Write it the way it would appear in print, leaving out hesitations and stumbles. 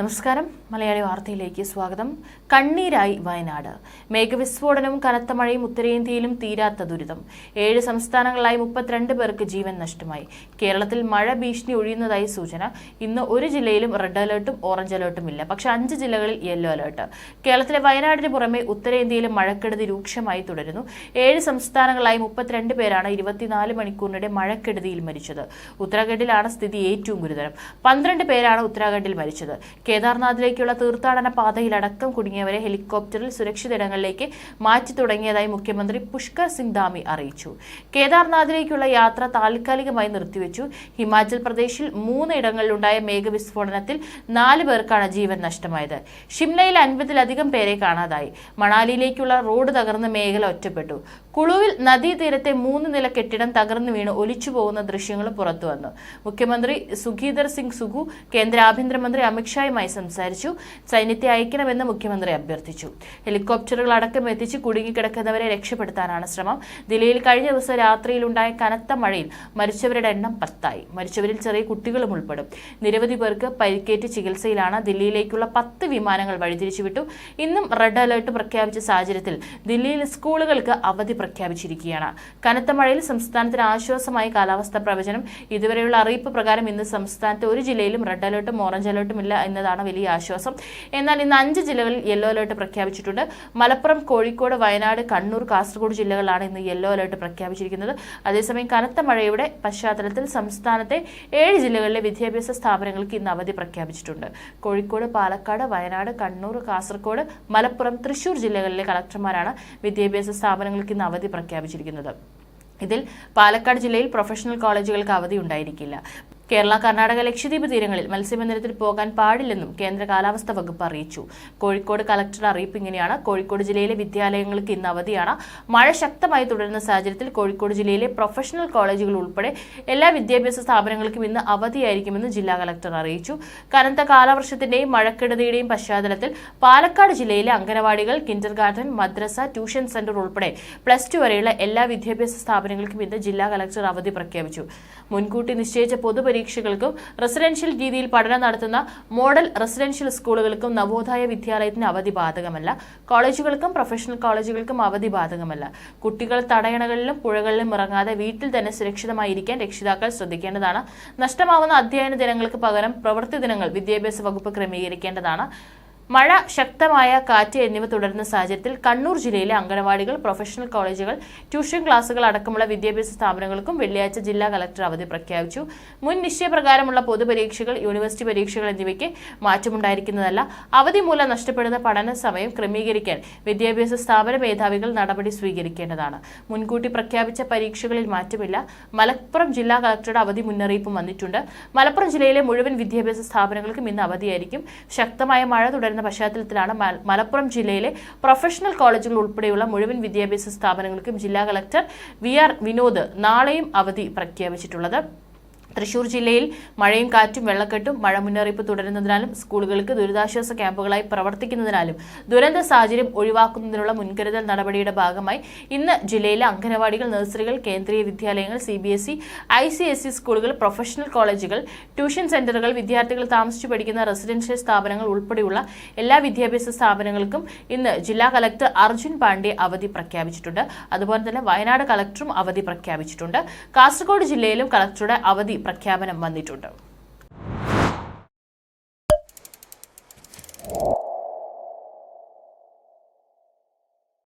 നമസ്കാരം. മലയാളി വാർത്തയിലേക്ക് സ്വാഗതം. കണ്ണീരായി വയനാട്. മേഘവിസ്ഫോടനവും കനത്ത മഴയും ഉത്തരേന്ത്യയിലും തീരാത്ത ദുരിതം. 7 സംസ്ഥാനങ്ങളിലായി 32 പേർക്ക് ജീവൻ നഷ്ടമായി. കേരളത്തിൽ മഴ ഭീഷണി ഒഴിയുന്നതായി സൂചന. ഇന്ന് ഒരു ജില്ലയിലും റെഡ് അലേർട്ടും ഓറഞ്ച് അലേർട്ടും ഇല്ല. പക്ഷേ 5 ജില്ലകളിൽ യെല്ലോ അലേർട്ട്. കേരളത്തിലെ വയനാടിന് പുറമെ ഉത്തരേന്ത്യയിലും മഴക്കെടുതി രൂക്ഷമായി തുടരുന്നു. 7 സംസ്ഥാനങ്ങളിലായി 32 പേരാണ് 24 മണിക്കൂറിനിടെ മഴക്കെടുതിയിൽ മരിച്ചത്. ഉത്തരാഖണ്ഡിലാണ് സ്ഥിതി ഏറ്റവും ഗുരുതരം. 12 പേരാണ് ഉത്തരാഖണ്ഡിൽ മരിച്ചത്. കേദാർനാഥിലേക്കുള്ള തീർത്ഥാടന പാതയിലടക്കം കുടുങ്ങിയവരെ ഹെലികോപ്റ്ററിൽ സുരക്ഷിത ഇടങ്ങളിലേക്ക് മാറ്റി തുടങ്ങിയതായി മുഖ്യമന്ത്രി പുഷ്കർ സിംഗ് ധാമി അറിയിച്ചു. കേദാർനാഥിലേക്കുള്ള യാത്ര താൽക്കാലികമായി നിർത്തിവെച്ചു. ഹിമാചൽ പ്രദേശിൽ 3 ഇടങ്ങളിലുണ്ടായ മേഘവിസ്ഫോടനത്തിൽ 4 പേർക്കാണ് ജീവൻ നഷ്ടമായത്. ഷിംലയിൽ 50-ലധികം പേരെ കാണാതായി. മണാലിയിലേക്കുള്ള റോഡ് തകർന്ന് മേഖല ഒറ്റപ്പെട്ടു. കുളുവിൽ നദീതീരത്തെ 3 നില കെട്ടിടം തകർന്നു വീണ് ഒലിച്ചുപോകുന്ന ദൃശ്യങ്ങളും പുറത്തുവന്നു. മുഖ്യമന്ത്രി സുഖീന്ദർ സിംഗ് സുഖു കേന്ദ്ര ആഭ്യന്തരമന്ത്രി അമിത്ഷായുമായി സംസാരിച്ചു. സൈന്യത്തെ അയക്കണമെന്ന് മുഖ്യമന്ത്രി അഭ്യർത്ഥിച്ചു. ഹെലികോപ്റ്ററുകൾ അടക്കം എത്തിച്ച് കുടുങ്ങിക്കിടക്കുന്നവരെ രക്ഷപ്പെടുത്താനാണ് ശ്രമം. ദില്ലിയിൽ കഴിഞ്ഞ ദിവസം രാത്രിയിലുണ്ടായ കനത്ത മഴയിൽ മരിച്ചവരുടെ എണ്ണം 10ആയി. മരിച്ചവരിൽ ചെറിയ കുട്ടികളും ഉൾപ്പെടും. നിരവധി പേർക്ക് പരിക്കേറ്റ് ചികിത്സയിലാണ്. ദില്ലിയിലേക്കുള്ള 10 വിമാനങ്ങൾ വഴിതിരിച്ചുവിട്ടു. ഇന്നും റെഡ് അലേർട്ട് പ്രഖ്യാപിച്ച സാഹചര്യത്തിൽ ദില്ലിയിൽ സ്കൂളുകൾക്ക് അവധി പ്രഖ്യാപിച്ചിരിക്കുകയാണ്. കനത്ത മഴയിൽ സംസ്ഥാനത്തിന് ആശ്വാസമായി കാലാവസ്ഥാ പ്രവചനം. ഇതുവരെയുള്ള അറിയിപ്പ് പ്രകാരം ഇന്ന് സംസ്ഥാനത്തെ ഒരു ജില്ലയിലും റെഡ് അലേർട്ടും ഓറഞ്ച് അലേർട്ടും ഇല്ല എന്നതാണ് വലിയ ആശ്വാസം. എന്നാൽ ഇന്ന് 5 ജില്ലകളിൽ യെല്ലോ അലേർട്ട് പ്രഖ്യാപിച്ചിട്ടുണ്ട്. മലപ്പുറം, കോഴിക്കോട്, വയനാട്, കണ്ണൂർ, കാസർഗോഡ് ജില്ലകളാണ് ഇന്ന് യെല്ലോ അലേർട്ട് പ്രഖ്യാപിച്ചിരിക്കുന്നത്. അതേസമയം കനത്ത മഴയുടെ പശ്ചാത്തലത്തിൽ സംസ്ഥാനത്തെ 7 ജില്ലകളിലെ വിദ്യാഭ്യാസ സ്ഥാപനങ്ങൾക്ക് ഇന്ന് അവധി പ്രഖ്യാപിച്ചിട്ടുണ്ട്. കോഴിക്കോട്, പാലക്കാട്, വയനാട്, കണ്ണൂർ, കാസർഗോഡ്, മലപ്പുറം, തൃശൂർ ജില്ലകളിലെ കളക്ടർമാരാണ് വിദ്യാഭ്യാസ സ്ഥാപനങ്ങൾക്ക് ഇന്ന് അവധി പ്രഖ്യാപിച്ചിരിക്കുന്നത്. ഇതിൽ പാലക്കാട് ജില്ലയിൽ പ്രൊഫഷണൽ കോളേജുകൾക്ക് അവധി ഉണ്ടായിരിക്കില്ല. കേരള, കർണാടക, ലക്ഷദ്വീപ് തീരങ്ങളിൽ മത്സ്യബന്ധനത്തിൽ പോകാൻ പാടില്ലെന്നും കേന്ദ്ര കാലാവസ്ഥാ വകുപ്പ് അറിയിച്ചു. കോഴിക്കോട് കളക്ടർ അറിയിപ്പ് ഇങ്ങനെയാണ്. കോഴിക്കോട് ജില്ലയിലെ വിദ്യാലയങ്ങൾക്ക് ഇന്ന് അവധിയാണ്. മഴ ശക്തമായി തുടരുന്ന സാഹചര്യത്തിൽ കോഴിക്കോട് ജില്ലയിലെ പ്രൊഫഷണൽ കോളേജുകൾ ഉൾപ്പെടെ എല്ലാ വിദ്യാഭ്യാസ സ്ഥാപനങ്ങൾക്കും ഇന്ന് അവധിയായിരിക്കുമെന്ന് ജില്ലാ കളക്ടർ അറിയിച്ചു. കനത്ത കാലവർഷത്തിന്റെയും മഴക്കെടുതിയുടെയും പശ്ചാത്തലത്തിൽ പാലക്കാട് ജില്ലയിലെ അംഗനവാടികൾ, കിൻഡർ ഗാർഡൻ, മദ്രസ, ട്യൂഷൻ സെന്റർ ഉൾപ്പെടെ +2 വരെയുള്ള എല്ലാ വിദ്യാഭ്യാസ സ്ഥാപനങ്ങൾക്കും ഇന്ന് ജില്ലാ കളക്ടർ അവധി പ്രഖ്യാപിച്ചു. മുൻകൂട്ടി നിശ്ചയിച്ച പൊതുപരീക്ഷകൾക്കും റെസിഡൻഷ്യൽ രീതിയിൽ പഠനം നടത്തുന്ന മോഡൽ റെസിഡൻഷ്യൽ സ്കൂളുകൾക്കും നവോദയ വിദ്യാലയത്തിന് അവധി ബാധകമല്ല. കോളേജുകൾക്കും പ്രൊഫഷണൽ കോളേജുകൾക്കും അവധി ബാധകമല്ല. കുട്ടികൾ തടയണകളിലും പുഴകളിലും ഇറങ്ങാതെ വീട്ടിൽ തന്നെ സുരക്ഷിതമായിരിക്കാൻ രക്ഷിതാക്കൾ ശ്രദ്ധിക്കേണ്ടതാണ്. നഷ്ടമാവുന്ന അധ്യയന ദിനങ്ങൾക്ക് പകരം പ്രവൃത്തി ദിനങ്ങൾ വിദ്യാഭ്യാസ വകുപ്പ് ക്രമീകരിക്കേണ്ടതാണ്. മഴ, ശക്തമായ കാറ്റ് എന്നിവ തുടരുന്ന സാഹചര്യത്തിൽ കണ്ണൂർ ജില്ലയിലെ അംഗനവാടികൾ, പ്രൊഫഷണൽ കോളേജുകൾ, ട്യൂഷൻ ക്ലാസുകൾ അടക്കമുള്ള വിദ്യാഭ്യാസ സ്ഥാപനങ്ങൾക്കും വെള്ളിയാഴ്ച ജില്ലാ കളക്ടർ അവധി പ്രഖ്യാപിച്ചു. മുൻ നിശ്ചയപ്രകാരമുള്ള പൊതുപരീക്ഷകൾ, യൂണിവേഴ്സിറ്റി പരീക്ഷകൾ എന്നിവയ്ക്ക് മാറ്റമുണ്ടായിരിക്കുന്നതല്ല. അവധി മൂലം നഷ്ടപ്പെടുന്ന പഠന സമയം ക്രമീകരിക്കാൻ വിദ്യാഭ്യാസ സ്ഥാപന മേധാവികൾ നടപടി സ്വീകരിക്കേണ്ടതാണ്. മുൻകൂട്ടി പ്രഖ്യാപിച്ച പരീക്ഷകളിൽ മാറ്റമില്ല. മലപ്പുറം ജില്ലാ കളക്ടറുടെ അവധി മുന്നറിയിപ്പും വന്നിട്ടുണ്ട്. മലപ്പുറം ജില്ലയിലെ മുഴുവൻ വിദ്യാഭ്യാസ സ്ഥാപനങ്ങൾക്കും ഇന്ന് അവധിയായിരിക്കും. ശക്തമായ മഴ തുടരുന്ന പശ്ചാത്തലത്തിലാണ് മലപ്പുറം ജില്ലയിലെ പ്രൊഫഷണൽ കോളേജുകൾ ഉൾപ്പെടെയുള്ള മുഴുവൻ വിദ്യാഭ്യാസ സ്ഥാപനങ്ങൾക്കും ജില്ലാ കളക്ടർ VR വിനോദ് നാളെയും അവധി പ്രഖ്യാപിച്ചിട്ടുള്ളത്. തൃശൂർ ജില്ലയിൽ മഴയും കാറ്റും വെള്ളക്കെട്ടും മഴ മുന്നറിയിപ്പ് തുടരുന്നതിനാലും സ്കൂളുകൾക്ക് ദുരിതാശ്വാസ ക്യാമ്പുകളായി പ്രവർത്തിക്കുന്നതിനാലും ദുരന്ത സാഹചര്യം ഒഴിവാക്കുന്നതിനുള്ള മുൻകരുതൽ നടപടിയുടെ ഭാഗമായി ഇന്ന് ജില്ലയിലെ അംഗനവാടികൾ, നഴ്സറികൾ, കേന്ദ്രീയ വിദ്യാലയങ്ങൾ, CBSE, ICSE സ്കൂളുകൾ, പ്രൊഫഷണൽ കോളേജുകൾ, ട്യൂഷൻ സെന്ററുകൾ, വിദ്യാർത്ഥികൾ താമസിച്ചു പഠിക്കുന്ന റെസിഡൻഷ്യൽ സ്ഥാപനങ്ങൾ ഉൾപ്പെടെയുള്ള എല്ലാ വിദ്യാഭ്യാസ സ്ഥാപനങ്ങൾക്കും ഇന്ന് ജില്ലാ കളക്ടർ അർജുൻ പാണ്ഡെ അവധി പ്രഖ്യാപിച്ചിട്ടുണ്ട്. അതുപോലെ തന്നെ വയനാട് കളക്ടറും അവധി പ്രഖ്യാപിച്ചിട്ടുണ്ട്. കാസർഗോഡ് ജില്ലയിലും കളക്ടറുടെ അവധി പ്രഖ്യാപനം വന്നിട്ടുണ്ട്.